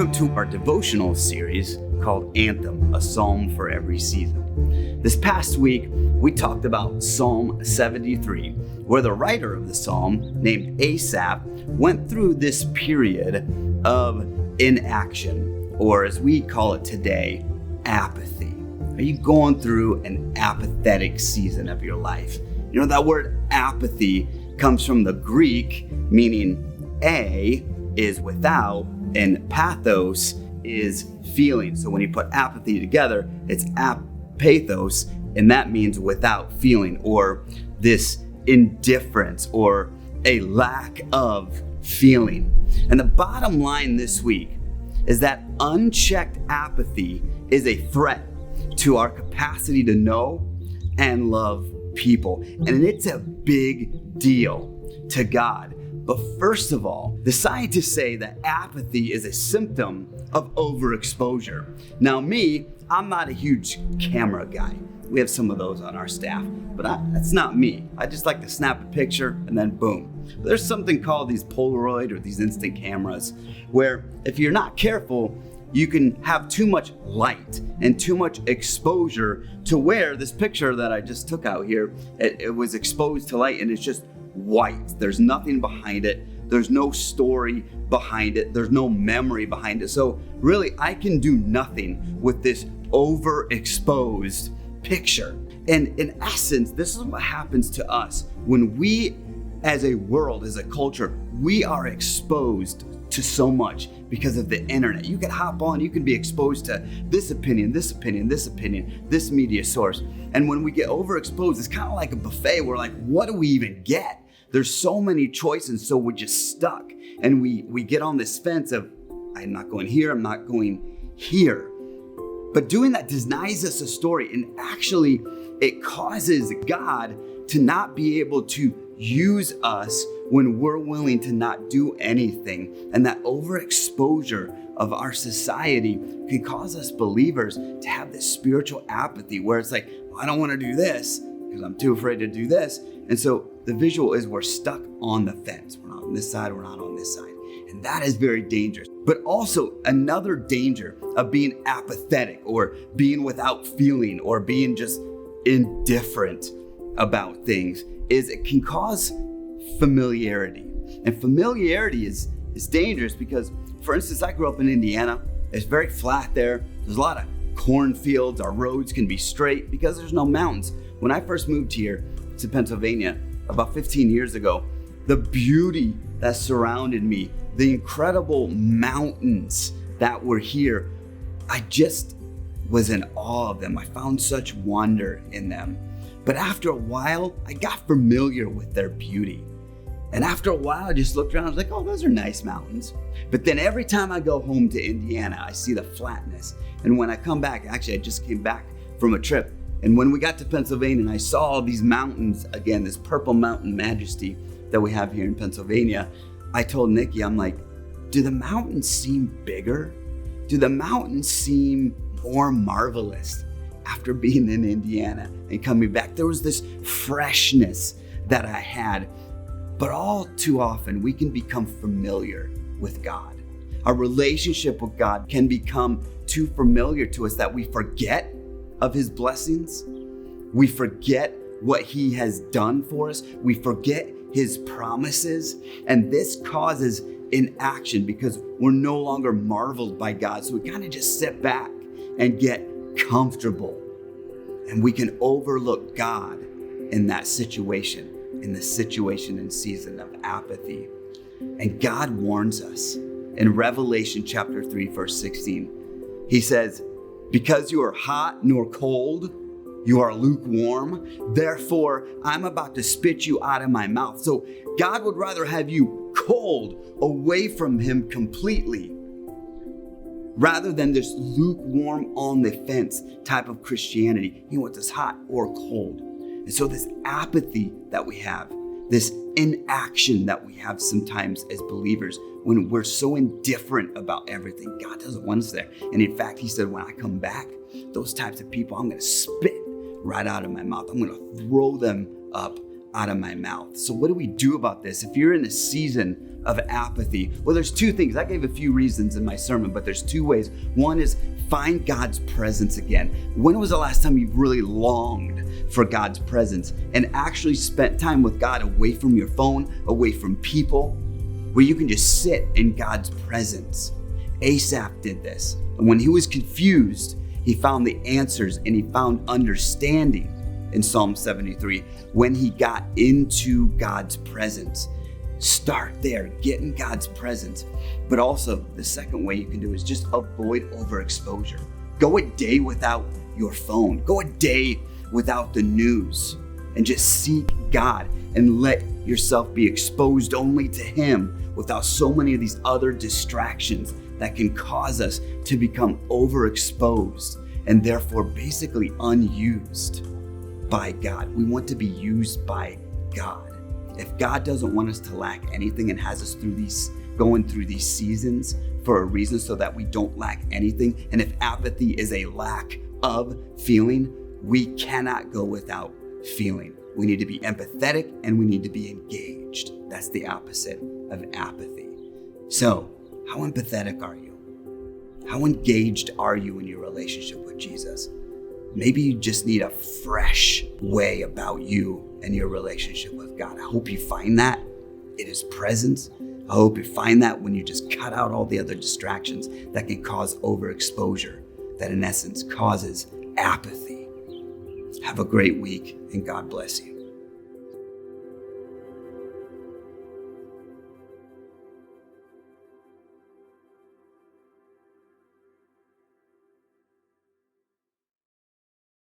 Welcome to our devotional series called Anthem, a psalm for every season. This past week, we talked about Psalm 73, where the writer of the psalm, named Asaph, went through this period of inaction, or as we call it today, apathy. Are you going through an apathetic season of your life? You know, that word apathy comes from the Greek, meaning a is without, and pathos is feeling. So when you put apathy together, it's pathos, and that means without feeling, or this indifference, or a lack of feeling. And the bottom line this week is that unchecked apathy is a threat to our capacity to know and love people. And it's a big deal to God. But first of all, the scientists say that apathy is a symptom of overexposure. Now I'm not a huge camera guy. We have some of those on our staff, but that's not me. I just like to snap a picture and then boom. There's something called these Polaroid or these instant cameras where if you're not careful, you can have too much light and too much exposure to where this picture that I just took out here, it was exposed to light and it's just white. There's nothing behind it. There's no story behind it. There's no memory behind it. So really, I can do nothing with this overexposed picture. And in essence, this is what happens to us when we, as a world, as a culture, we are exposed to so much because of the internet. You can hop on, you can be exposed to this opinion, this opinion, this opinion, this media source. And when we get overexposed, it's kind of like a buffet. We're like, what do we even get? There's so many choices, so we're just stuck. And we get on this fence of, I'm not going here, I'm not going here. But doing that denies us a story. And actually, it causes God to not be able to use us when we're willing to not do anything. And that overexposure of our society can cause us believers to have this spiritual apathy where it's like, I don't want to do this because I'm too afraid to do this. And so the visual is we're stuck on the fence. We're not on this side, we're not on this side. And that is very dangerous. But also another danger of being apathetic or being without feeling or being just indifferent about things is it can cause familiarity. And familiarity is dangerous because, for instance, I grew up in Indiana. It's very flat there. There's a lot of cornfields. Our roads can be straight because there's no mountains. When I first moved here to Pennsylvania about 15 years ago, the beauty that surrounded me, the incredible mountains that were here, I just was in awe of them. I found such wonder in them. But after a while, I got familiar with their beauty. And after a while, I just looked around, I was like, oh, those are nice mountains. But then every time I go home to Indiana, I see the flatness. And when I come back, actually, I just came back from a trip. And when we got to Pennsylvania and I saw all these mountains, again, this purple mountain majesty that we have here in Pennsylvania, I told Nikki, I'm like, do the mountains seem bigger? Do the mountains seem more marvelous after being in Indiana and coming back? There was this freshness that I had. But all too often, we can become familiar with God. Our relationship with God can become too familiar to us that we forget of His blessings. We forget what He has done for us. We forget His promises. And this causes inaction because we're no longer marveled by God. So we kind of just sit back and get comfortable. And we can overlook God in that situation, in the situation and season of apathy. And God warns us in Revelation chapter 3, verse 16. He says, because you are hot nor cold, you are lukewarm. Therefore, I'm about to spit you out of my mouth. So God would rather have you cold, away from Him completely, rather than this lukewarm on the fence type of Christianity. He wants us hot or cold. And so this apathy that we have, this inaction that we have sometimes as believers, when we're so indifferent about everything, God doesn't want us there. And in fact, He said, when I come back, those types of people, I'm going to spit right out of my mouth. I'm going to throw them up out of my mouth. So what do we do about this? If you're in a season of apathy, well, there's two things. I gave a few reasons in my sermon, but there's two ways. One is find God's presence again. When was the last time you've really longed for God's presence and actually spent time with God away from your phone, away from people, where you can just sit in God's presence? Asaph did this. And when he was confused, he found the answers and he found understanding in Psalm 73 when he got into God's presence. Start there, get in God's presence. But also, the second way you can do is just avoid overexposure. Go a day without your phone. Go a day without the news and just seek God and let yourself be exposed only to Him without so many of these other distractions that can cause us to become overexposed and therefore basically unused by God. We want to be used by God. If God doesn't want us to lack anything and has us going through these seasons for a reason so that we don't lack anything, and if apathy is a lack of feeling, we cannot go without feeling. We need to be empathetic and we need to be engaged. That's the opposite of apathy. So, how empathetic are you? How engaged are you in your relationship with Jesus? Maybe you just need a fresh way about you and your relationship with God. I hope you find that in His presence. I hope you find that when you just cut out all the other distractions that can cause overexposure, that in essence causes apathy. Have a great week and God bless you.